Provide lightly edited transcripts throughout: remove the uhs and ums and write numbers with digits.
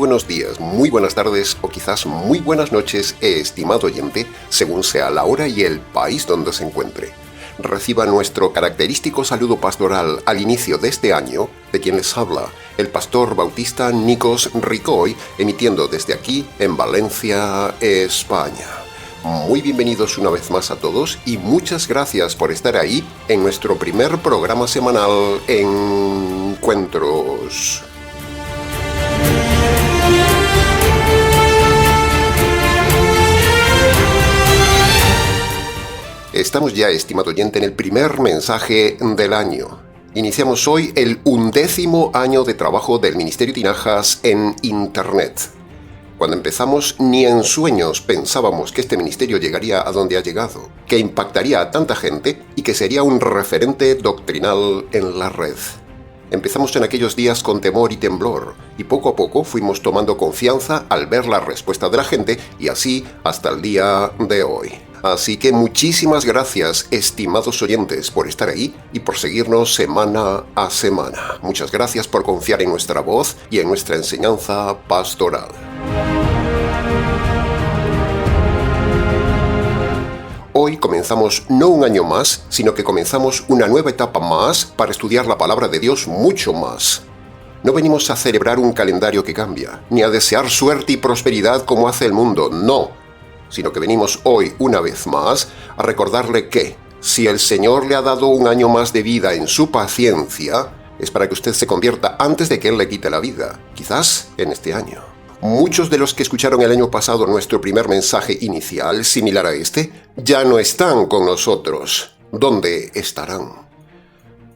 buenos días, muy buenas tardes o quizás muy buenas noches, estimado oyente, según sea la hora y el país donde se encuentre. Reciba nuestro característico saludo pastoral al inicio de este año, de quien les habla, el pastor bautista Nikos Ricoy, emitiendo desde aquí, en Valencia, España. Muy bienvenidos una vez más a todos y muchas gracias por estar ahí en nuestro primer programa semanal Encuentros. Estamos ya, estimado oyente, en el primer mensaje del año. Iniciamos hoy el 11º año de trabajo del Ministerio Tinajas en Internet. Cuando empezamos, ni en sueños pensábamos que este ministerio llegaría a donde ha llegado, que impactaría a tanta gente y que sería un referente doctrinal en la red. Empezamos en aquellos días con temor y temblor, y poco a poco fuimos tomando confianza al ver la respuesta de la gente, y así hasta el día de hoy. Así que muchísimas gracias, estimados oyentes, por estar ahí y por seguirnos semana a semana. Muchas gracias por confiar en nuestra voz y en nuestra enseñanza pastoral. Hoy comenzamos no un año más, sino que comenzamos una nueva etapa más para estudiar la palabra de Dios mucho más. No venimos a celebrar un calendario que cambia, ni a desear suerte y prosperidad como hace el mundo, no. Sino que venimos hoy, una vez más, a recordarle que, si el Señor le ha dado un año más de vida en su paciencia, es para que usted se convierta antes de que Él le quite la vida, quizás en este año. Muchos de los que escucharon el año pasado nuestro primer mensaje inicial, similar a este, ya no están con nosotros. ¿Dónde estarán?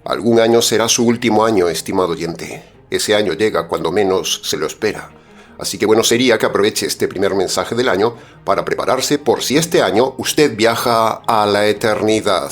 Algún año será su último año, estimado oyente. Ese año llega cuando menos se lo espera. Así que bueno sería que aproveche este primer mensaje del año para prepararse por si este año usted viaja a la eternidad.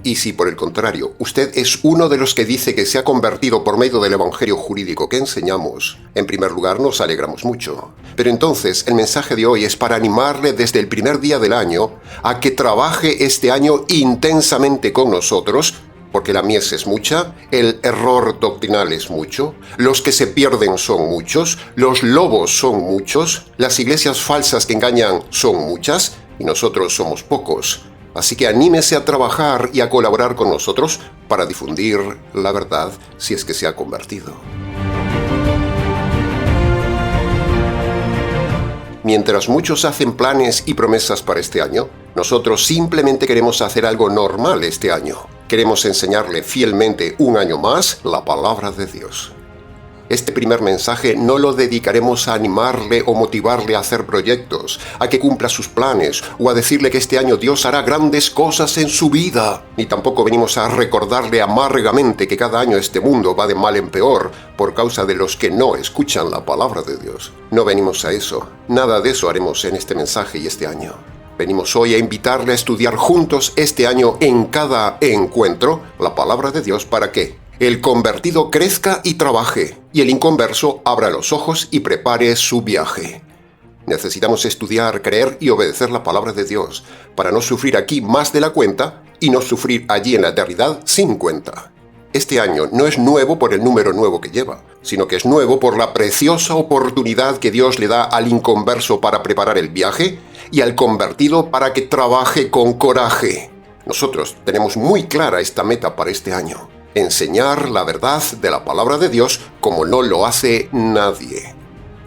Y si por el contrario usted es uno de los que dice que se ha convertido por medio del evangelio jurídico que enseñamos, en primer lugar nos alegramos mucho. Pero entonces el mensaje de hoy es para animarle desde el primer día del año a que trabaje este año intensamente con nosotros, porque la mies es mucha, el error doctrinal es mucho, los que se pierden son muchos, los lobos son muchos, las iglesias falsas que engañan son muchas y nosotros somos pocos. Así que anímese a trabajar y a colaborar con nosotros para difundir la verdad si es que se ha convertido. Mientras muchos hacen planes y promesas para este año, nosotros simplemente queremos hacer algo normal este año. Queremos enseñarle fielmente un año más la palabra de Dios. Este primer mensaje no lo dedicaremos a animarle o motivarle a hacer proyectos, a que cumpla sus planes o a decirle que este año Dios hará grandes cosas en su vida. Ni tampoco venimos a recordarle amargamente que cada año este mundo va de mal en peor por causa de los que no escuchan la palabra de Dios. No venimos a eso. Nada de eso haremos en este mensaje y este año. Venimos hoy a invitarle a estudiar juntos este año en cada encuentro la palabra de Dios para que el convertido crezca y trabaje, y el inconverso abra los ojos y prepare su viaje. Necesitamos estudiar, creer y obedecer la palabra de Dios para no sufrir aquí más de la cuenta y no sufrir allí en la eternidad sin cuenta. Este año no es nuevo por el número nuevo que lleva, sino que es nuevo por la preciosa oportunidad que Dios le da al inconverso para preparar el viaje y al convertido para que trabaje con coraje. Nosotros tenemos muy clara esta meta para este año: enseñar la verdad de la palabra de Dios como no lo hace nadie.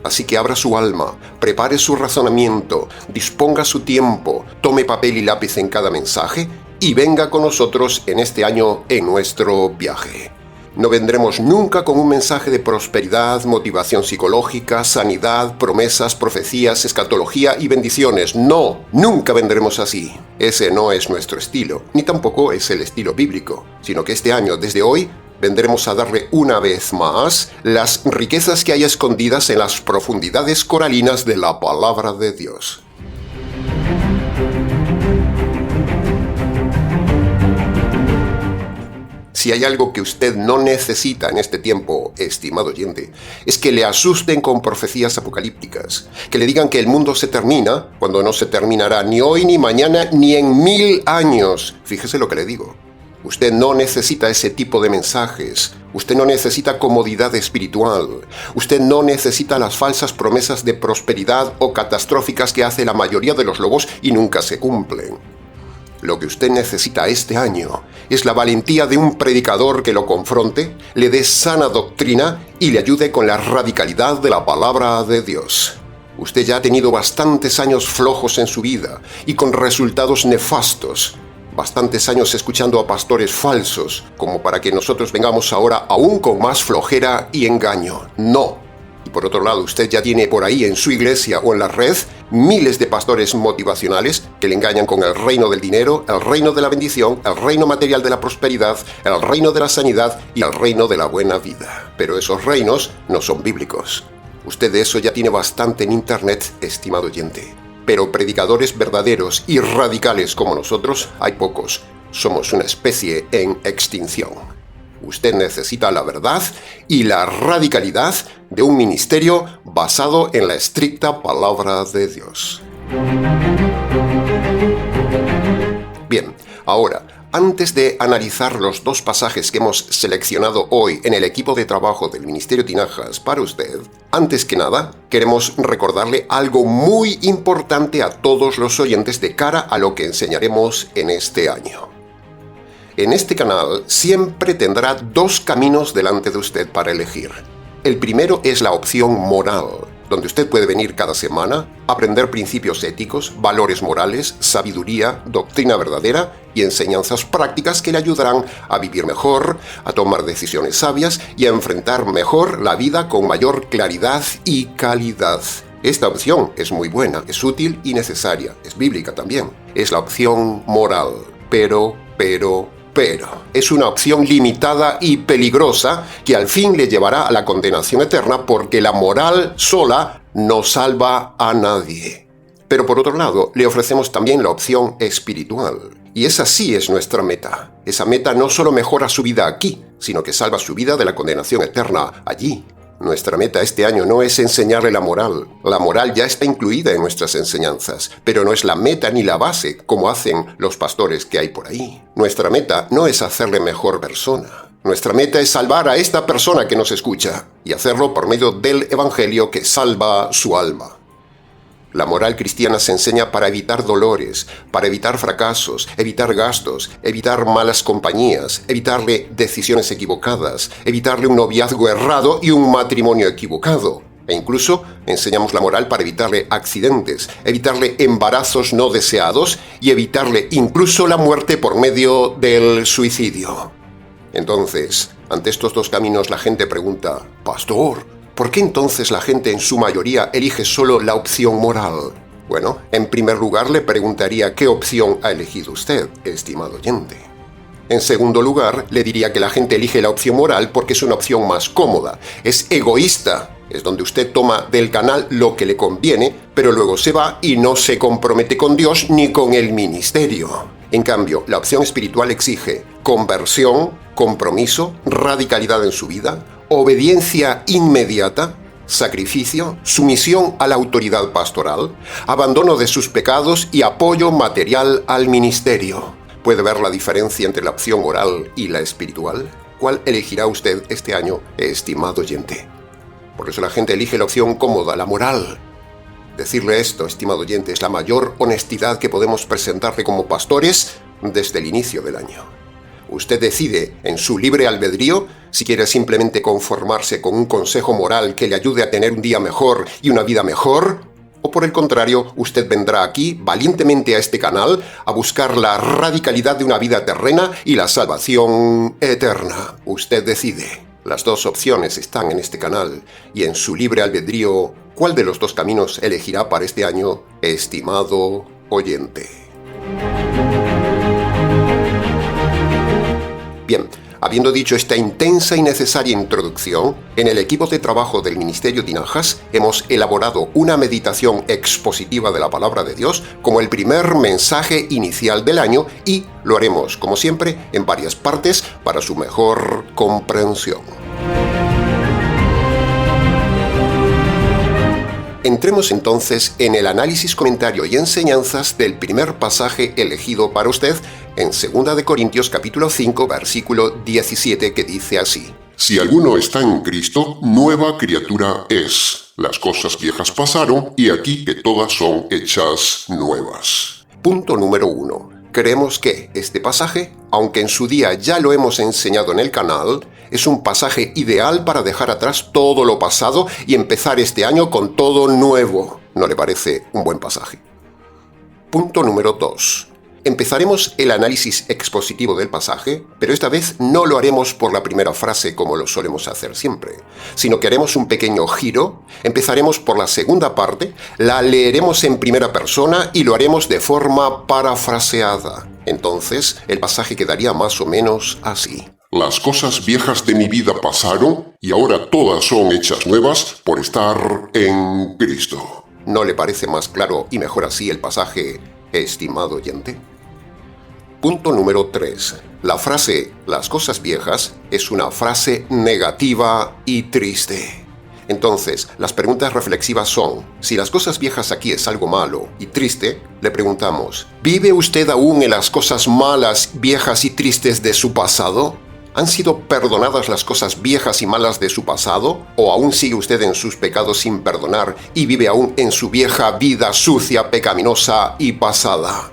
Así que abra su alma, prepare su razonamiento, disponga su tiempo, tome papel y lápiz en cada mensaje y venga con nosotros en este año en nuestro viaje. No vendremos nunca con un mensaje de prosperidad, motivación psicológica, sanidad, promesas, profecías, escatología y bendiciones. No, nunca vendremos así. Ese no es nuestro estilo, ni tampoco es el estilo bíblico, sino que este año, desde hoy, vendremos a darle una vez más las riquezas que hay escondidas en las profundidades coralinas de la palabra de Dios. Si hay algo que usted no necesita en este tiempo, estimado oyente, es que le asusten con profecías apocalípticas, que le digan que el mundo se termina cuando no se terminará ni hoy, ni mañana, ni en 1000 años. Fíjese lo que le digo. Usted no necesita ese tipo de mensajes. Usted no necesita comodidad espiritual. Usted no necesita las falsas promesas de prosperidad o catastróficas que hace la mayoría de los lobos y nunca se cumplen. Lo que usted necesita este año es la valentía de un predicador que lo confronte, le dé sana doctrina y le ayude con la radicalidad de la palabra de Dios. Usted ya ha tenido bastantes años flojos en su vida y con resultados nefastos. Bastantes años escuchando a pastores falsos, como para que nosotros vengamos ahora aún con más flojera y engaño. No. Y por otro lado, usted ya tiene por ahí en su iglesia o en la red miles de pastores motivacionales que le engañan con el reino del dinero, el reino de la bendición, el reino material de la prosperidad, el reino de la sanidad y el reino de la buena vida. Pero esos reinos no son bíblicos. Usted de eso ya tiene bastante en internet, estimado oyente. Pero predicadores verdaderos y radicales como nosotros hay pocos. Somos una especie en extinción. Usted necesita la verdad y la radicalidad de un ministerio basado en la estricta palabra de Dios. Bien, ahora, antes de analizar los dos pasajes que hemos seleccionado hoy en el equipo de trabajo del Ministerio Tinajas para usted, antes que nada, queremos recordarle algo muy importante a todos los oyentes de cara a lo que enseñaremos en este año. En este canal siempre tendrá dos caminos delante de usted para elegir. El primero es la opción moral, donde usted puede venir cada semana, aprender principios éticos, valores morales, sabiduría, doctrina verdadera y enseñanzas prácticas que le ayudarán a vivir mejor, a tomar decisiones sabias y a enfrentar mejor la vida con mayor claridad y calidad. Esta opción es muy buena, es útil y necesaria, es bíblica también. Es la opción moral, pero, es una opción limitada y peligrosa que al fin le llevará a la condenación eterna porque la moral sola no salva a nadie. Pero por otro lado, le ofrecemos también la opción espiritual. Y esa sí es nuestra meta. Esa meta no solo mejora su vida aquí, sino que salva su vida de la condenación eterna allí. Nuestra meta este año no es enseñarle la moral. La moral ya está incluida en nuestras enseñanzas, pero no es la meta ni la base, como hacen los pastores que hay por ahí. Nuestra meta no es hacerle mejor persona. Nuestra meta es salvar a esta persona que nos escucha, y hacerlo por medio del Evangelio que salva su alma. La moral cristiana se enseña para evitar dolores, para evitar fracasos, evitar gastos, evitar malas compañías, evitarle decisiones equivocadas, evitarle un noviazgo errado y un matrimonio equivocado. E incluso enseñamos la moral para evitarle accidentes, evitarle embarazos no deseados y evitarle incluso la muerte por medio del suicidio. Entonces, ante estos dos caminos la gente pregunta, «Pastor, ¿por qué entonces la gente en su mayoría elige solo la opción moral?» Bueno, en primer lugar le preguntaría qué opción ha elegido usted, estimado oyente. En segundo lugar, le diría que la gente elige la opción moral porque es una opción más cómoda, es egoísta, es donde usted toma del canal lo que le conviene, pero luego se va y no se compromete con Dios ni con el ministerio. En cambio, la opción espiritual exige conversión, compromiso, radicalidad en su vida, obediencia inmediata, sacrificio, sumisión a la autoridad pastoral, abandono de sus pecados y apoyo material al ministerio. ¿Puede ver la diferencia entre la opción moral y la espiritual? ¿Cuál elegirá usted este año, estimado oyente? Por eso la gente elige la opción cómoda, la moral. Decirle esto, estimado oyente, es la mayor honestidad que podemos presentarle como pastores desde el inicio del año. Usted decide, en su libre albedrío, si quiere simplemente conformarse con un consejo moral que le ayude a tener un día mejor y una vida mejor, o por el contrario, usted vendrá aquí, valientemente a este canal, a buscar la radicalidad de una vida terrena y la salvación eterna. Usted decide. Las dos opciones están en este canal, y en su libre albedrío, ¿cuál de los dos caminos elegirá para este año, estimado oyente? Bien, habiendo dicho esta intensa y necesaria introducción, en el equipo de trabajo del Ministerio Tinajas hemos elaborado una meditación expositiva de la Palabra de Dios como el primer mensaje inicial del año y lo haremos, como siempre, en varias partes para su mejor comprensión. Entremos entonces en el análisis, comentario y enseñanzas del primer pasaje elegido para usted en 2 Corintios capítulo 5, versículo 17, que dice así: Si alguno está en Cristo, nueva criatura es. Las cosas viejas pasaron, y aquí que todas son hechas nuevas. Punto número 1. Creemos que este pasaje, aunque en su día ya lo hemos enseñado en el canal, es un pasaje ideal para dejar atrás todo lo pasado y empezar este año con todo nuevo. ¿No le parece un buen pasaje? Punto número 2. Empezaremos el análisis expositivo del pasaje, pero esta vez no lo haremos por la primera frase como lo solemos hacer siempre, sino que haremos un pequeño giro, empezaremos por la segunda parte, la leeremos en primera persona y lo haremos de forma parafraseada. Entonces, el pasaje quedaría más o menos así. Las cosas viejas de mi vida pasaron, y ahora todas son hechas nuevas por estar en Cristo. ¿No le parece más claro y mejor así el pasaje, estimado oyente? Punto número 3. La frase «las cosas viejas» es una frase negativa y triste. Entonces, las preguntas reflexivas son: si las cosas viejas aquí es algo malo y triste, le preguntamos: ¿vive usted aún en las cosas malas, viejas y tristes de su pasado? ¿Han sido perdonadas las cosas viejas y malas de su pasado? ¿O aún sigue usted en sus pecados sin perdonar y vive aún en su vieja vida sucia, pecaminosa y pasada?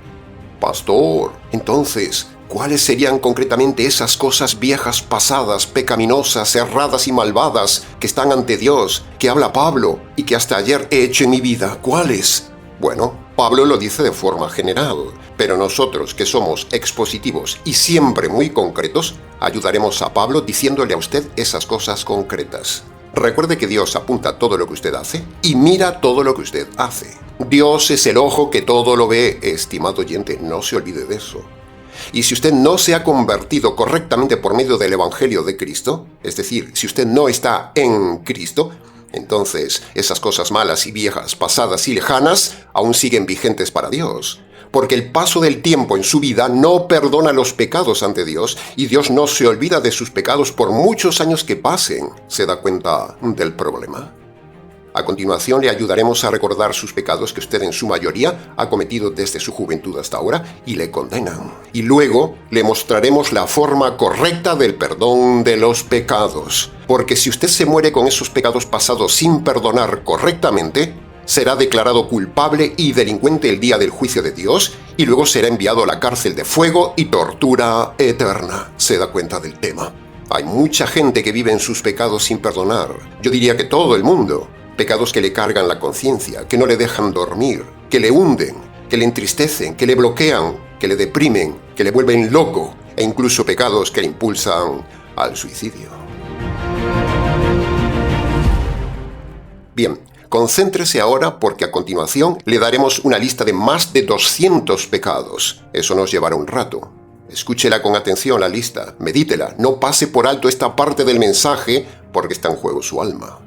Pastor, entonces, ¿cuáles serían concretamente esas cosas viejas, pasadas, pecaminosas, erradas y malvadas que están ante Dios, que habla Pablo y que hasta ayer he hecho en mi vida? ¿Cuáles? Bueno, Pablo lo dice de forma general, pero nosotros, que somos expositivos y siempre muy concretos, ayudaremos a Pablo diciéndole a usted esas cosas concretas. Recuerde que Dios apunta todo lo que usted hace y mira todo lo que usted hace. Dios es el ojo que todo lo ve, estimado oyente, no se olvide de eso. Y si usted no se ha convertido correctamente por medio del Evangelio de Cristo, es decir, si usted no está en Cristo, entonces esas cosas malas y viejas, pasadas y lejanas, aún siguen vigentes para Dios. Porque el paso del tiempo en su vida no perdona los pecados ante Dios y Dios no se olvida de sus pecados por muchos años que pasen. ¿Se da cuenta del problema? A continuación le ayudaremos a recordar sus pecados que usted en su mayoría ha cometido desde su juventud hasta ahora y le condenan. Y luego le mostraremos la forma correcta del perdón de los pecados. Porque si usted se muere con esos pecados pasados sin perdonar correctamente, será declarado culpable y delincuente el día del juicio de Dios y luego será enviado a la cárcel de fuego y tortura eterna. ¿Se da cuenta del tema? Hay mucha gente que vive en sus pecados sin perdonar. Yo diría que todo el mundo. Pecados que le cargan la conciencia, que no le dejan dormir, que le hunden, que le entristecen, que le bloquean, que le deprimen, que le vuelven loco, e incluso pecados que le impulsan al suicidio. Bien, concéntrese ahora porque a continuación le daremos una lista de más de 200 pecados. Eso nos llevará un rato. Escúchela con atención la lista, medítela, no pase por alto esta parte del mensaje porque está en juego su alma.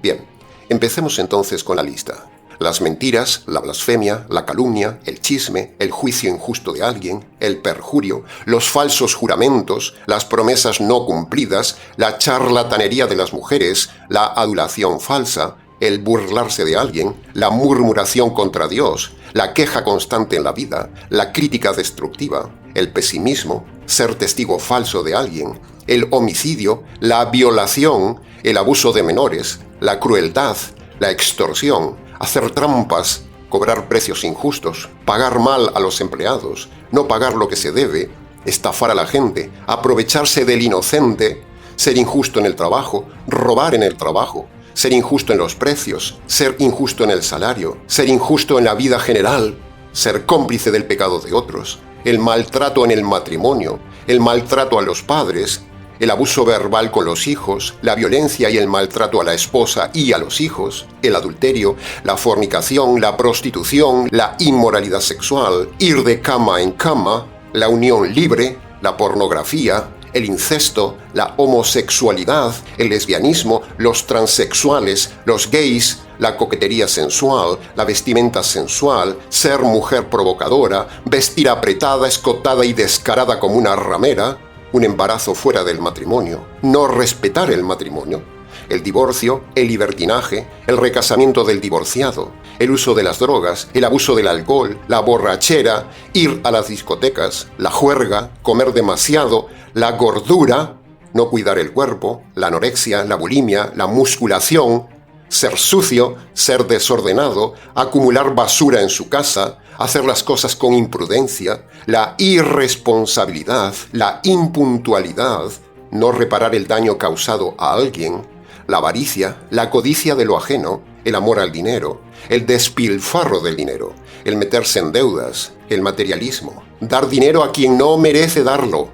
Bien, empecemos entonces con la lista. Las mentiras, la blasfemia, la calumnia, el chisme, el juicio injusto de alguien, el perjurio, los falsos juramentos, las promesas no cumplidas, la charlatanería de las mujeres, la adulación falsa, el burlarse de alguien, la murmuración contra Dios, la queja constante en la vida, la crítica destructiva, el pesimismo, ser testigo falso de alguien, el homicidio, la violación, el abuso de menores, la crueldad, la extorsión, hacer trampas, cobrar precios injustos, pagar mal a los empleados, no pagar lo que se debe, estafar a la gente, aprovecharse del inocente, ser injusto en el trabajo, robar en el trabajo, ser injusto en los precios, ser injusto en el salario, ser injusto en la vida general, ser cómplice del pecado de otros, el maltrato en el matrimonio, el maltrato a los padres, el abuso verbal con los hijos, la violencia y el maltrato a la esposa y a los hijos, el adulterio, la fornicación, la prostitución, la inmoralidad sexual, ir de cama en cama, la unión libre, la pornografía, el incesto, la homosexualidad, el lesbianismo, los transexuales, los gays, la coquetería sensual, la vestimenta sensual, ser mujer provocadora, vestir apretada, escotada y descarada como una ramera, un embarazo fuera del matrimonio, no respetar el matrimonio, el divorcio, el libertinaje, el recasamiento del divorciado, el uso de las drogas, el abuso del alcohol, la borrachera, ir a las discotecas, la juerga, comer demasiado, la gordura, no cuidar el cuerpo, la anorexia, la bulimia, la musculación, ser sucio, ser desordenado, acumular basura en su casa, hacer las cosas con imprudencia, la irresponsabilidad, la impuntualidad, no reparar el daño causado a alguien, la avaricia, la codicia de lo ajeno, el amor al dinero, el despilfarro del dinero, el meterse en deudas, el materialismo, dar dinero a quien no merece darlo,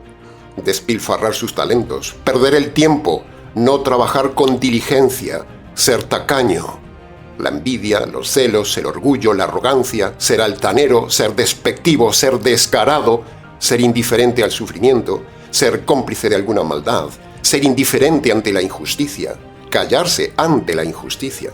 despilfarrar sus talentos, perder el tiempo, no trabajar con diligencia, ser tacaño, la envidia, los celos, el orgullo, la arrogancia, ser altanero, ser despectivo, ser descarado, ser indiferente al sufrimiento, ser cómplice de alguna maldad, ser indiferente ante la injusticia, callarse ante la injusticia,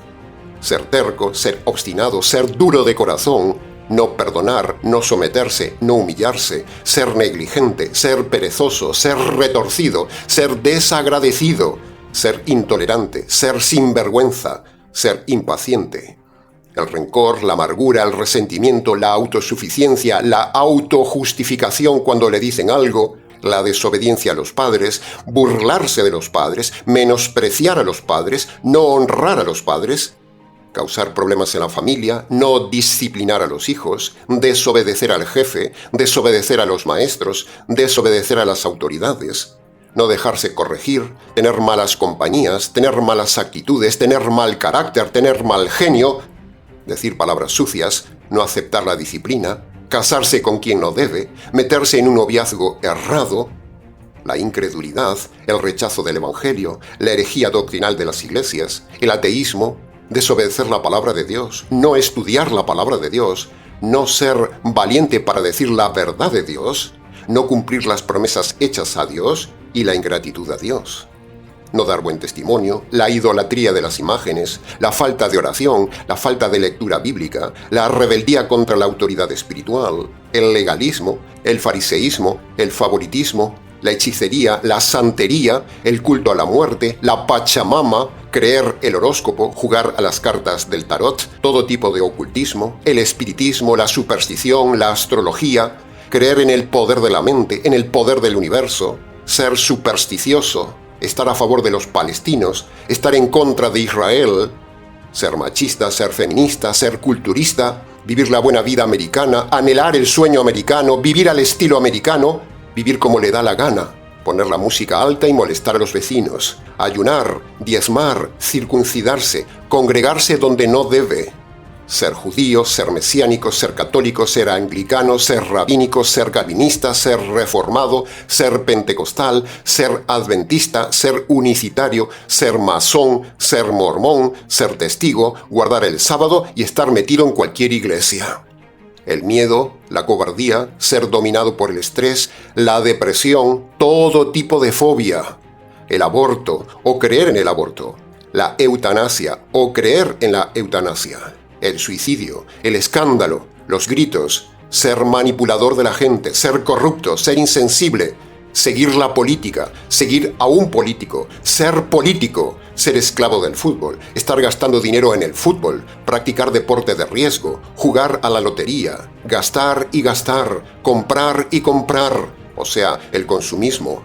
ser terco, ser obstinado, ser duro de corazón, no perdonar, no someterse, no humillarse, ser negligente, ser perezoso, ser retorcido, ser desagradecido, ser intolerante, ser sinvergüenza, ser impaciente. El rencor, la amargura, el resentimiento, la autosuficiencia, la autojustificación cuando le dicen algo, la desobediencia a los padres, burlarse de los padres, menospreciar a los padres, no honrar a los padres, causar problemas en la familia, no disciplinar a los hijos, desobedecer al jefe, desobedecer a los maestros, desobedecer a las autoridades, no dejarse corregir, tener malas compañías, tener malas actitudes, tener mal carácter, tener mal genio, decir palabras sucias, no aceptar la disciplina, casarse con quien no debe, meterse en un noviazgo errado, la incredulidad, el rechazo del Evangelio, la herejía doctrinal de las iglesias, el ateísmo, desobedecer la palabra de Dios, no estudiar la palabra de Dios, no ser valiente para decir la verdad de Dios, no cumplir las promesas hechas a Dios y la ingratitud a Dios. No dar buen testimonio, la idolatría de las imágenes, la falta de oración, la falta de lectura bíblica, la rebeldía contra la autoridad espiritual, el legalismo, el fariseísmo, el favoritismo, la hechicería, la santería, el culto a la muerte, la pachamama, creer el horóscopo, jugar a las cartas del tarot, todo tipo de ocultismo, el espiritismo, la superstición, la astrología, creer en el poder de la mente, en el poder del universo, ser supersticioso, estar a favor de los palestinos, estar en contra de Israel, ser machista, ser feminista, ser culturista, vivir la buena vida americana, anhelar el sueño americano, vivir al estilo americano, vivir como le da la gana, poner la música alta y molestar a los vecinos, ayunar, diezmar, circuncidarse, congregarse donde no debe, ser judío, ser mesiánico, ser católico, ser anglicano, ser rabínico, ser calvinista, ser reformado, ser pentecostal, ser adventista, ser unicitario, ser masón, ser mormón, ser testigo, guardar el sábado y estar metido en cualquier iglesia. El miedo, la cobardía, ser dominado por el estrés, la depresión, todo tipo de fobia, el aborto o creer en el aborto, la eutanasia o creer en la eutanasia, el suicidio, el escándalo, los gritos, ser manipulador de la gente, ser corrupto, ser insensible, seguir la política, seguir a un político, ser esclavo del fútbol, estar gastando dinero en el fútbol, practicar deporte de riesgo, jugar a la lotería, gastar y gastar, comprar y comprar, o sea, el consumismo,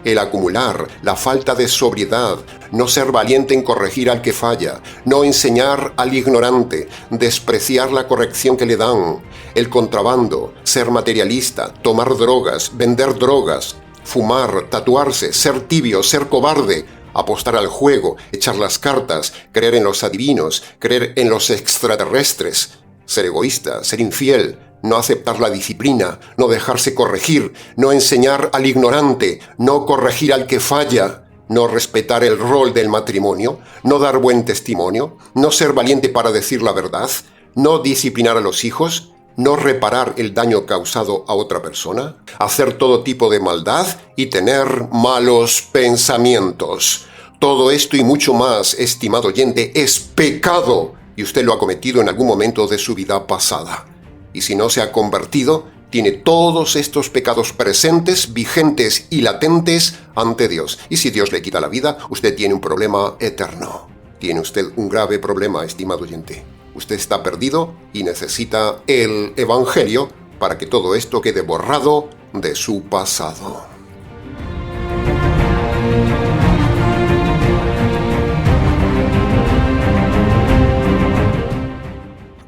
el acumular, la falta de sobriedad, no ser valiente en corregir al que falla, no enseñar al ignorante, despreciar la corrección que le dan, el contrabando, ser materialista, tomar drogas, vender drogas, fumar, tatuarse, ser tibio, ser cobarde, apostar al juego, echar las cartas, creer en los adivinos, creer en los extraterrestres, ser egoísta, ser infiel, no aceptar la disciplina, no dejarse corregir, no enseñar al ignorante, no corregir al que falla, no respetar el rol del matrimonio, no dar buen testimonio, no ser valiente para decir la verdad, no disciplinar a los hijos, no reparar el daño causado a otra persona, hacer todo tipo de maldad y tener malos pensamientos. Todo esto y mucho más, estimado oyente, es pecado y usted lo ha cometido en algún momento de su vida pasada. Y si no se ha convertido, tiene todos estos pecados presentes, vigentes y latentes ante Dios. Y si Dios le quita la vida, usted tiene un problema eterno. Tiene usted un grave problema, estimado oyente. Usted está perdido y necesita el Evangelio para que todo esto quede borrado de su pasado.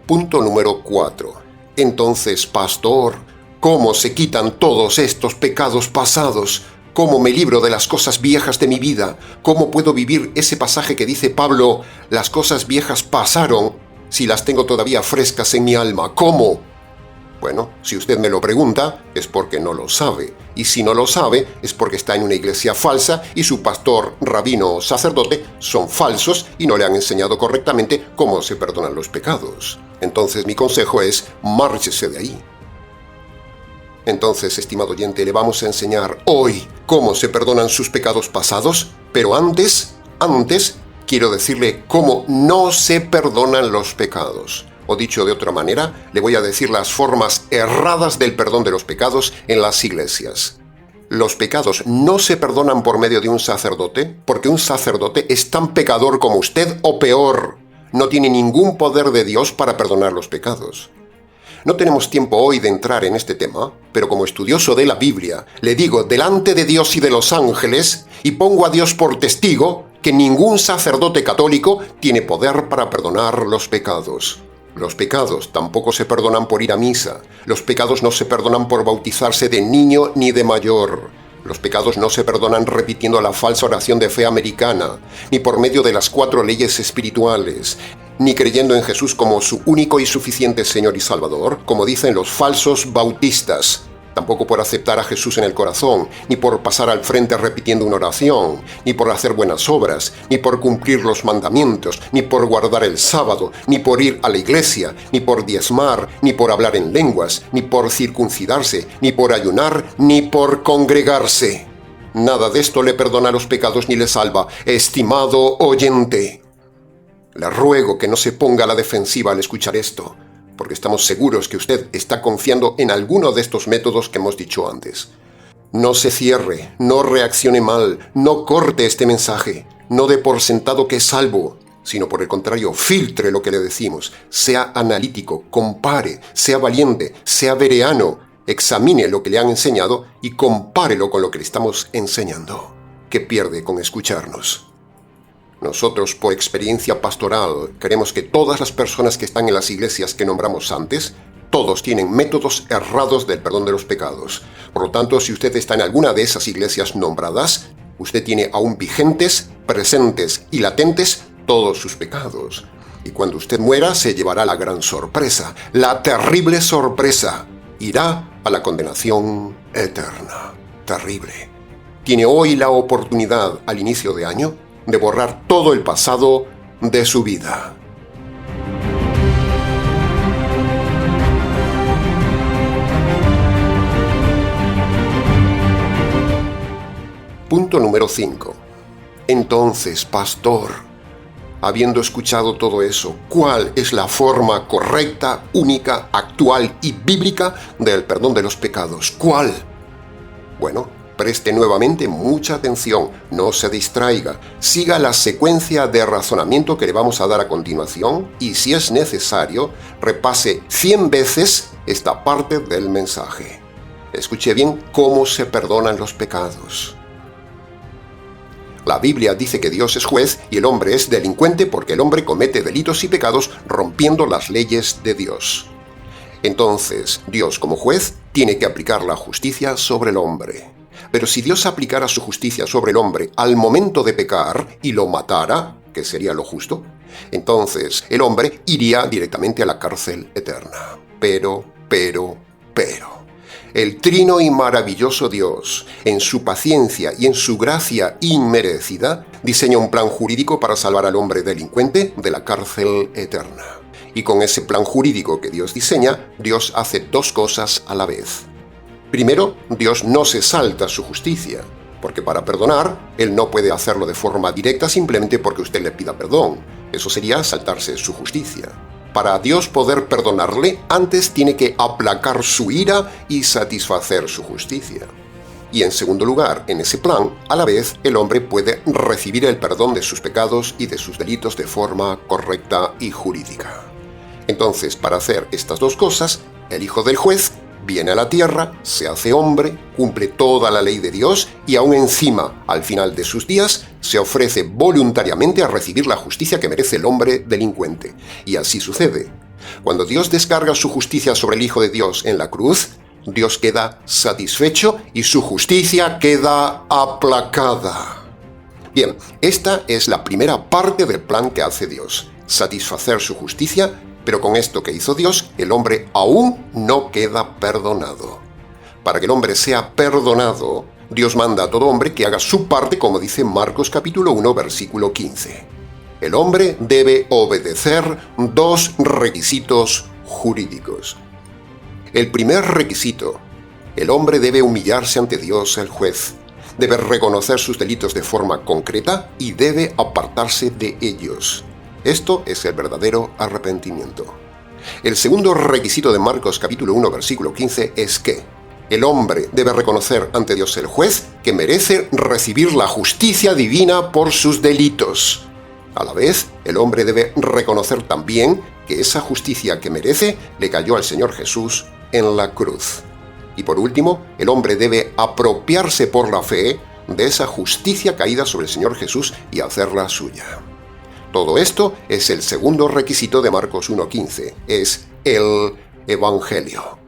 Punto número 4. Entonces, pastor, ¿cómo se quitan todos estos pecados pasados? ¿Cómo me libro de las cosas viejas de mi vida? ¿Cómo puedo vivir ese pasaje que dice Pablo, las cosas viejas pasaron, si las tengo todavía frescas en mi alma? ¿Cómo? Bueno, si usted me lo pregunta, es porque no lo sabe. Y si no lo sabe, es porque está en una iglesia falsa y su pastor, rabino o sacerdote son falsos y no le han enseñado correctamente cómo se perdonan los pecados. Entonces mi consejo es, márchese de ahí. Entonces, estimado oyente, le vamos a enseñar hoy cómo se perdonan sus pecados pasados, pero antes, quiero decirle cómo no se perdonan los pecados. O dicho de otra manera, le voy a decir las formas erradas del perdón de los pecados en las iglesias. Los pecados no se perdonan por medio de un sacerdote, porque un sacerdote es tan pecador como usted o peor. No tiene ningún poder de Dios para perdonar los pecados. No tenemos tiempo hoy de entrar en este tema, pero como estudioso de la Biblia, le digo delante de Dios y de los ángeles, y pongo a Dios por testigo, que ningún sacerdote católico tiene poder para perdonar los pecados. Los pecados tampoco se perdonan por ir a misa. Los pecados no se perdonan por bautizarse de niño ni de mayor. Los pecados no se perdonan repitiendo la falsa oración de fe americana, ni por medio de las 4 leyes espirituales, ni creyendo en Jesús como su único y suficiente Señor y Salvador, como dicen los falsos bautistas. Tampoco por aceptar a Jesús en el corazón, ni por pasar al frente repitiendo una oración, ni por hacer buenas obras, ni por cumplir los mandamientos, ni por guardar el sábado, ni por ir a la iglesia, ni por diezmar, ni por hablar en lenguas, ni por circuncidarse, ni por ayunar, ni por congregarse. Nada de esto le perdona los pecados ni le salva, estimado oyente. Le ruego que no se ponga a la defensiva al escuchar esto, porque estamos seguros que usted está confiando en alguno de estos métodos que hemos dicho antes. No se cierre, no reaccione mal, no corte este mensaje, no dé por sentado que es salvo, sino por el contrario, filtre lo que le decimos, sea analítico, compare, sea valiente, sea bereano, examine lo que le han enseñado y compárelo con lo que le estamos enseñando. ¿Qué pierde con escucharnos? Nosotros, por experiencia pastoral, queremos que todas las personas que están en las iglesias que nombramos antes, todos tienen métodos errados del perdón de los pecados. Por lo tanto, si usted está en alguna de esas iglesias nombradas, usted tiene aún vigentes, presentes y latentes todos sus pecados. Y cuando usted muera, se llevará la gran sorpresa, la terrible sorpresa. Irá a la condenación eterna. Terrible. Tiene hoy la oportunidad, al inicio de año, de borrar todo el pasado de su vida. Punto número 5. Entonces, pastor, habiendo escuchado todo eso, ¿cuál es la forma correcta, única, actual y bíblica del perdón de los pecados? ¿Cuál? Bueno, preste nuevamente mucha atención, no se distraiga, siga la secuencia de razonamiento que le vamos a dar a continuación y, si es necesario, repase 100 veces esta parte del mensaje. Escuche bien cómo se perdonan los pecados. La Biblia dice que Dios es juez y el hombre es delincuente porque el hombre comete delitos y pecados rompiendo las leyes de Dios. Entonces, Dios como juez tiene que aplicar la justicia sobre el hombre. Pero si Dios aplicara su justicia sobre el hombre al momento de pecar y lo matara, que sería lo justo, entonces el hombre iría directamente a la cárcel eterna. Pero, el trino y maravilloso Dios, en su paciencia y en su gracia inmerecida, diseña un plan jurídico para salvar al hombre delincuente de la cárcel eterna. Y con ese plan jurídico que Dios diseña, Dios hace 2 cosas a la vez. Primero, Dios no se salta su justicia, porque para perdonar, Él no puede hacerlo de forma directa simplemente porque usted le pida perdón. Eso sería saltarse su justicia. para Dios poder perdonarle, antes tiene que aplacar su ira y satisfacer su justicia. Y en segundo lugar, en ese plan, a la vez, el hombre puede recibir el perdón de sus pecados y de sus delitos de forma correcta y jurídica. Entonces, para hacer estas dos cosas, el Hijo del Juez viene a la tierra, se hace hombre, cumple toda la ley de Dios y aún encima, al final de sus días, se ofrece voluntariamente a recibir la justicia que merece el hombre delincuente. Y así sucede. Cuando Dios descarga su justicia sobre el Hijo de Dios en la cruz, Dios queda satisfecho y su justicia queda aplacada. Bien, esta es la primera parte del plan que hace Dios, satisfacer su justicia, pero con esto que hizo Dios, el hombre aún no queda perdonado. Para que el hombre sea perdonado, Dios manda a todo hombre que haga su parte, como dice Marcos capítulo 1, versículo 15. El hombre debe obedecer dos requisitos jurídicos. El primer requisito: el hombre debe humillarse ante Dios el juez, debe reconocer sus delitos de forma concreta y debe apartarse de ellos. Esto es el verdadero arrepentimiento. El segundo requisito de Marcos capítulo 1 versículo 15 es que el hombre debe reconocer ante Dios el juez que merece recibir la justicia divina por sus delitos. A la vez, el hombre debe reconocer también que esa justicia que merece le cayó al Señor Jesús en la cruz. Y por último, el hombre debe apropiarse por la fe de esa justicia caída sobre el Señor Jesús y hacerla suya. Todo esto es el segundo requisito de Marcos 1:15, es el Evangelio.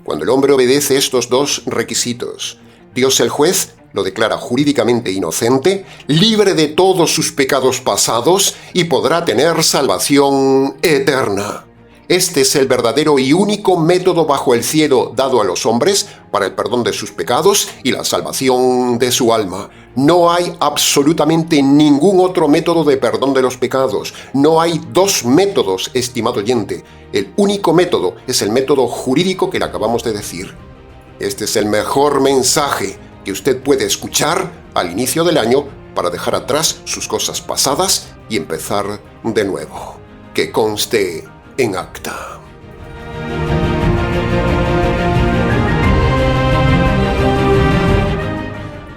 Cuando el hombre obedece estos dos requisitos, Dios el juez lo declara jurídicamente inocente, libre de todos sus pecados pasados y podrá tener salvación eterna. Este es el verdadero y único método bajo el cielo dado a los hombres para el perdón de sus pecados y la salvación de su alma. No hay absolutamente ningún otro método de perdón de los pecados. No hay dos métodos, estimado oyente. El único método es el método jurídico que le acabamos de decir. Este es el mejor mensaje que usted puede escuchar al inicio del año para dejar atrás sus cosas pasadas y empezar de nuevo. Que conste en acta.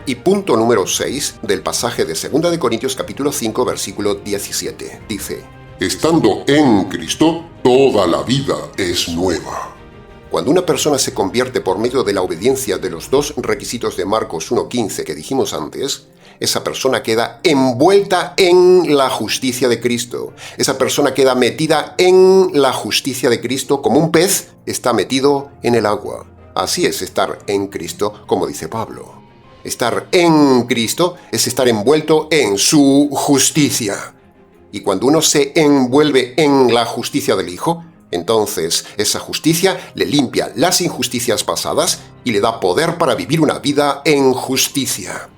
Y punto número 6 del pasaje de 2 de Corintios capítulo 5 versículo 17. Dice: Estando en Cristo, toda la vida es nueva. Cuando una persona se convierte por medio de la obediencia de los dos requisitos de Marcos 1:15 que dijimos antes, esa persona queda envuelta en la justicia de Cristo. Esa persona queda metida en la justicia de Cristo como un pez está metido en el agua. Así es estar en Cristo, como dice Pablo. Estar en Cristo es estar envuelto en su justicia. Y cuando uno se envuelve en la justicia del Hijo, entonces esa justicia le limpia las injusticias pasadas y le da poder para vivir una vida en justicia.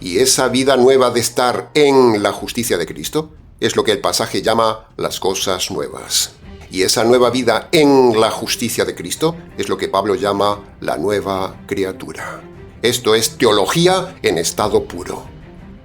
Y esa vida nueva de estar en la justicia de Cristo es lo que el pasaje llama las cosas nuevas. Y esa nueva vida en la justicia de Cristo es lo que Pablo llama la nueva criatura. Esto es teología en estado puro.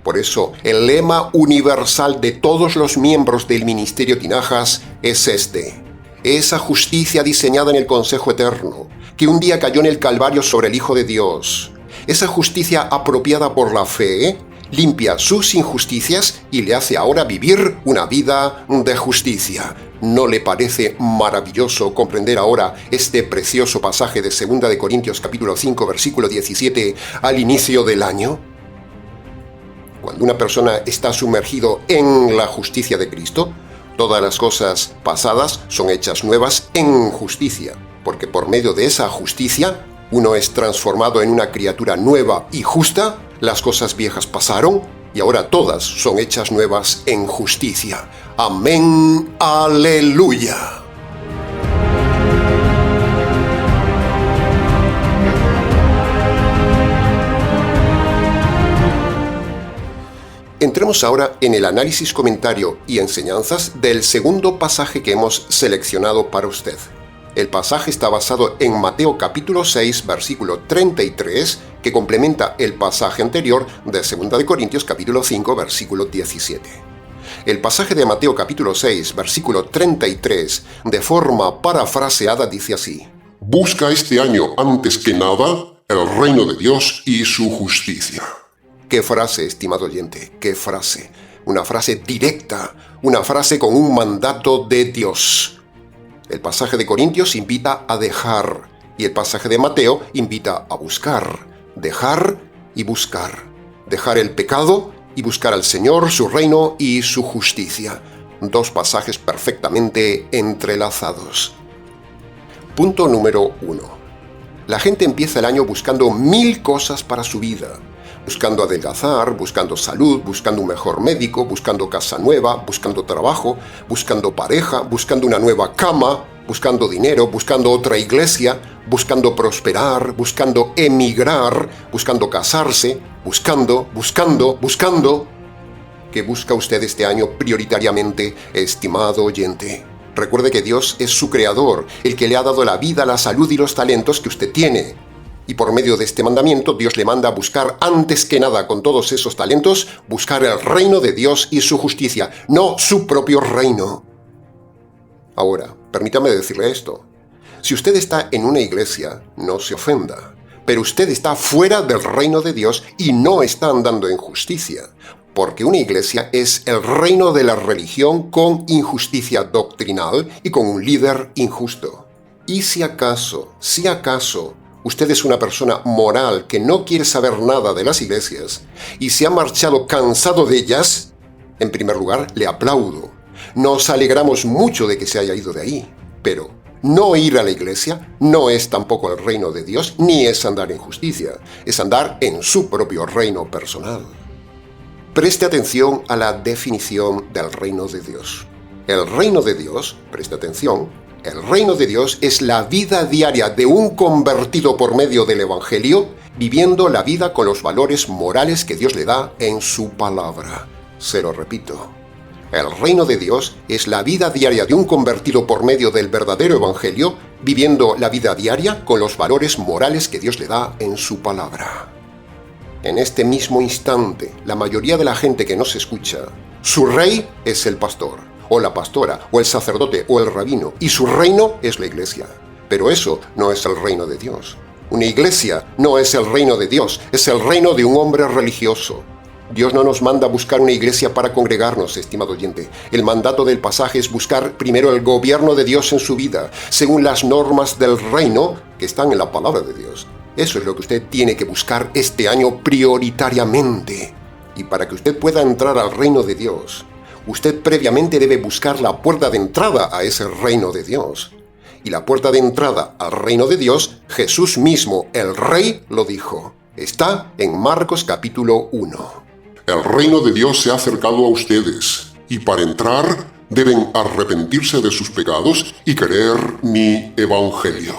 Por eso, el lema universal de todos los miembros del Ministerio Tinajas es este: esa justicia diseñada en el consejo eterno, que un día cayó en el Calvario sobre el Hijo de Dios. Esa justicia apropiada por la fe limpia sus injusticias y le hace ahora vivir una vida de justicia. ¿No le parece maravilloso comprender ahora este precioso pasaje de 2 de Corintios capítulo 5 versículo 17 al inicio del año? Cuando una persona está sumergido en la justicia de Cristo, todas las cosas pasadas son hechas nuevas en justicia, porque por medio de esa justicia uno es transformado en una criatura nueva y justa. Las cosas viejas pasaron y ahora todas son hechas nuevas en justicia. Amén, aleluya. Entremos ahora en el análisis, comentario y enseñanzas del segundo pasaje que hemos seleccionado para usted. El pasaje está basado en Mateo capítulo 6, versículo 33, que complementa el pasaje anterior de 2 de Corintios capítulo 5, versículo 17. El pasaje de Mateo capítulo 6, versículo 33, de forma parafraseada dice así: Busca este año antes que nada el reino de Dios y su justicia. ¡Qué frase, estimado oyente! ¡Qué frase! Una frase directa, una frase con un mandato de Dios. El pasaje de Corintios invita a dejar y el pasaje de Mateo invita a buscar. Dejar y buscar. Dejar el pecado y buscar al Señor, su reino y su justicia. Dos pasajes perfectamente entrelazados. Punto número 1. La gente empieza el año buscando 1000 cosas para su vida. Buscando adelgazar, buscando salud, buscando un mejor médico, buscando casa nueva, buscando trabajo, buscando pareja, buscando una nueva cama, buscando dinero, buscando otra iglesia, buscando prosperar, buscando emigrar, buscando casarse, buscando. ¿Qué busca usted este año prioritariamente, estimado oyente? Recuerde que Dios es su creador, el que le ha dado la vida, la salud y los talentos que usted tiene. Y por medio de este mandamiento, Dios le manda a buscar antes que nada con todos esos talentos, buscar el reino de Dios y su justicia, no su propio reino. Ahora, permítame decirle esto. Si usted está en una iglesia, no se ofenda, pero usted está fuera del reino de Dios y no está andando en justicia, porque una iglesia es el reino de la religión con injusticia doctrinal y con un líder injusto. Y si acaso, usted es una persona moral que no quiere saber nada de las iglesias y se ha marchado cansado de ellas, en primer lugar, le aplaudo. Nos alegramos mucho de que se haya ido de ahí, pero no ir a la iglesia no es tampoco el reino de Dios, ni es andar en justicia, es andar en su propio reino personal. Preste atención a la definición del reino de Dios. El reino de Dios, preste atención, el reino de Dios es la vida diaria de un convertido por medio del Evangelio, viviendo la vida con los valores morales que Dios le da en su palabra. Se lo repito. El reino de Dios es la vida diaria de un convertido por medio del verdadero Evangelio, viviendo la vida diaria con los valores morales que Dios le da en su palabra. En este mismo instante, la mayoría de la gente que nos escucha, su rey es el pastor, o la pastora, o el sacerdote, o el rabino, y su reino es la iglesia. Pero eso no es el reino de Dios. Una iglesia no es el reino de Dios, es el reino de un hombre religioso. Dios no nos manda a buscar una iglesia para congregarnos, estimado oyente. El mandato del pasaje es buscar primero el gobierno de Dios en su vida, según las normas del reino que están en la palabra de Dios. Eso es lo que usted tiene que buscar este año prioritariamente. Y para que usted pueda entrar al reino de Dios, usted previamente debe buscar la puerta de entrada a ese reino de Dios. Y la puerta de entrada al reino de Dios, Jesús mismo, el Rey, lo dijo. Está en Marcos capítulo 1. El reino de Dios se ha acercado a ustedes, y para entrar deben arrepentirse de sus pecados y creer mi evangelio.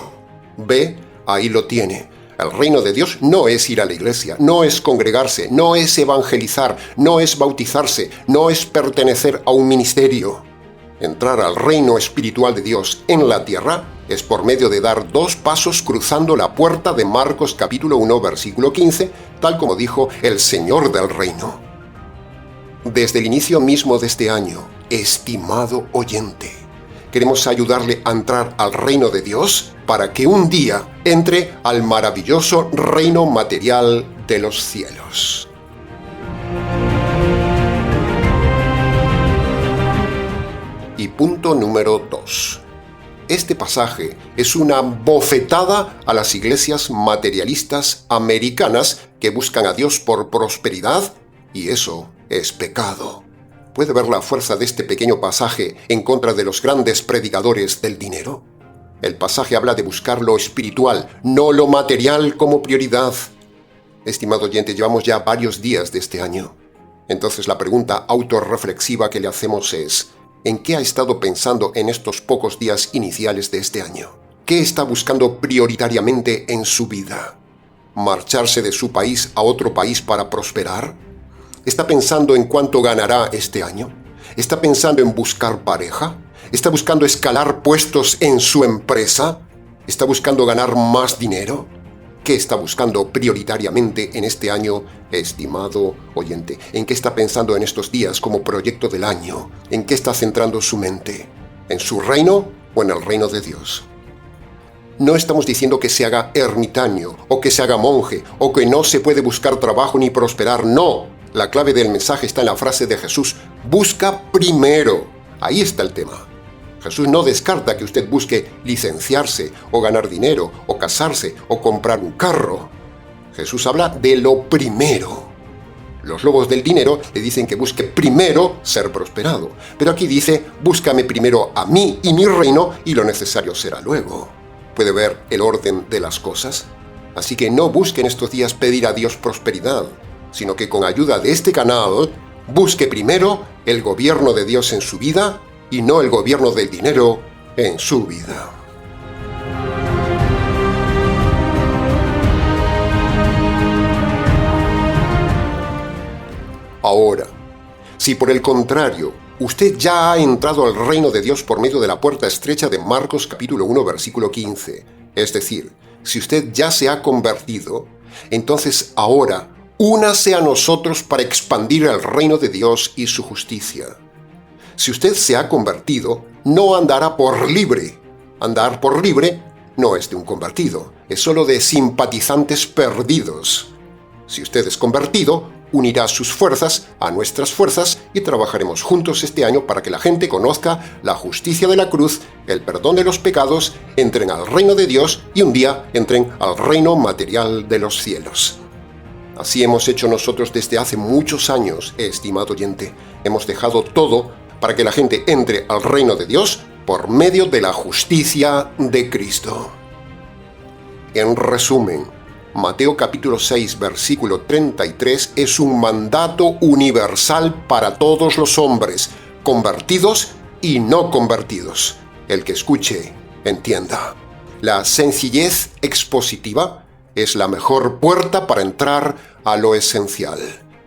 Ve, ahí lo tiene. El reino de Dios no es ir a la iglesia, no es congregarse, no es evangelizar, no es bautizarse, no es pertenecer a un ministerio. Entrar al reino espiritual de Dios en la tierra es por medio de dar 2 pasos cruzando la puerta de Marcos capítulo 1 versículo 15, tal como dijo el Señor del reino. Desde el inicio mismo de este año, estimado oyente, queremos ayudarle a entrar al reino de Dios para que un día entre al maravilloso reino material de los cielos. Y punto número 2. Este pasaje es una bofetada a las iglesias materialistas americanas que buscan a Dios por prosperidad, y eso es pecado. ¿Puede ver la fuerza de este pequeño pasaje en contra de los grandes predicadores del dinero? El pasaje habla de buscar lo espiritual, no lo material como prioridad. Estimado oyente, llevamos ya varios días de este año. Entonces la pregunta autorreflexiva que le hacemos es: ¿en qué ha estado pensando en estos pocos días iniciales de este año? ¿Qué está buscando prioritariamente en su vida? ¿Marcharse de su país a otro país para prosperar? ¿Está pensando en cuánto ganará este año? ¿Está pensando en buscar pareja? ¿Está buscando escalar puestos en su empresa? ¿Está buscando ganar más dinero? ¿Qué está buscando prioritariamente en este año, estimado oyente? ¿En qué está pensando en estos días como proyecto del año? ¿En qué está centrando su mente? ¿En su reino o en el reino de Dios? No estamos diciendo que se haga ermitaño, o que se haga monje, o que no se puede buscar trabajo ni prosperar. No, la clave del mensaje está en la frase de Jesús: busca primero. Ahí está el tema. Jesús no descarta que usted busque licenciarse, o ganar dinero, o casarse, o comprar un carro. Jesús habla de lo primero. Los lobos del dinero le dicen que busque primero ser prosperado. Pero aquí dice: búscame primero a mí y mi reino, y lo necesario será luego. ¿Puede ver el orden de las cosas? Así que no busque en estos días pedir a Dios prosperidad, sino que con ayuda de este canal, busque primero el gobierno de Dios en su vida y no el gobierno del dinero en su vida. Ahora, si por el contrario, usted ya ha entrado al reino de Dios por medio de la puerta estrecha de Marcos capítulo 1 versículo 15, es decir, si usted ya se ha convertido, entonces ahora únase a nosotros para expandir el reino de Dios y su justicia. Si usted se ha convertido, no andará por libre. Andar por libre no es de un convertido, es solo de simpatizantes perdidos. Si usted es convertido, unirá sus fuerzas a nuestras fuerzas y trabajaremos juntos este año para que la gente conozca la justicia de la cruz, el perdón de los pecados, entren al reino de Dios y un día entren al reino material de los cielos. Así hemos hecho nosotros desde hace muchos años, estimado oyente. Hemos dejado todo para que la gente entre al reino de Dios por medio de la justicia de Cristo. En resumen, Mateo capítulo 6, versículo 33 es un mandato universal para todos los hombres, convertidos y no convertidos. El que escuche, entienda. La sencillez expositiva es la mejor puerta para entrar a lo esencial,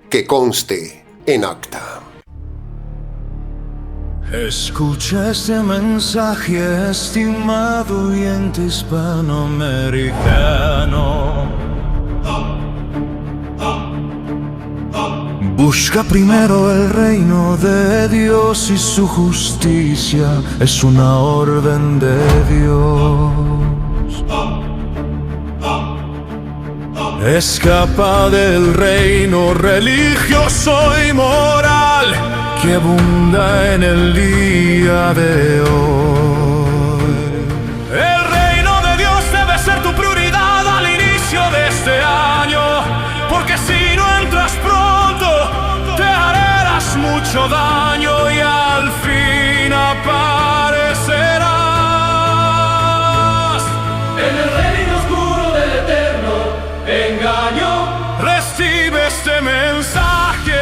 que conste en acta. Escucha este mensaje, estimado oyente hispanoamericano. Busca primero el reino de Dios y su justicia, es una orden de Dios. Escapa del reino religioso y moral que abunda en el día de hoy. El reino de Dios debe ser tu prioridad al inicio de este año, porque si no entras pronto, te harás mucho daño y al fin aparecerás en el reino oscuro del eterno engaño. Recibe este mensaje,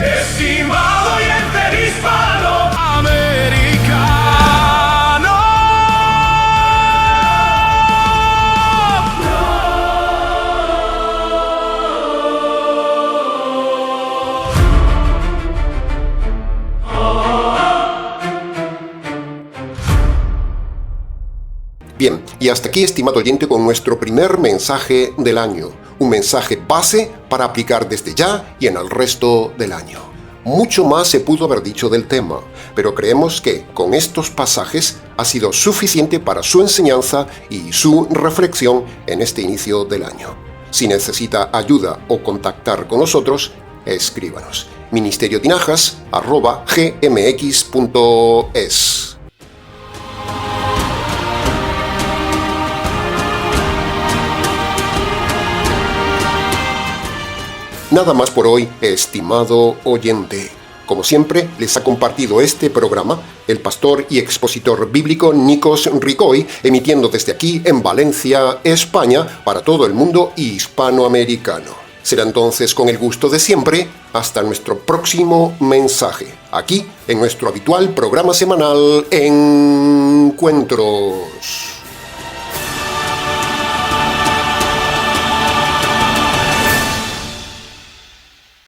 estimado oyente hispanoamericano. Bien, y hasta aquí, estimado oyente, con nuestro primer mensaje del año. Un mensaje base para aplicar desde ya y en el resto del año. Mucho más se pudo haber dicho del tema, pero creemos que con estos pasajes ha sido suficiente para su enseñanza y su reflexión en este inicio del año. Si necesita ayuda o contactar con nosotros, escríbanos. ministeriotinajas@gmx.es. Nada más por hoy, estimado oyente. Como siempre, les ha compartido este programa el pastor y expositor bíblico Nikos Ricoy, emitiendo desde aquí en Valencia, España, para todo el mundo hispanoamericano. Será entonces con el gusto de siempre, hasta nuestro próximo mensaje, aquí en nuestro habitual programa semanal Encuentros.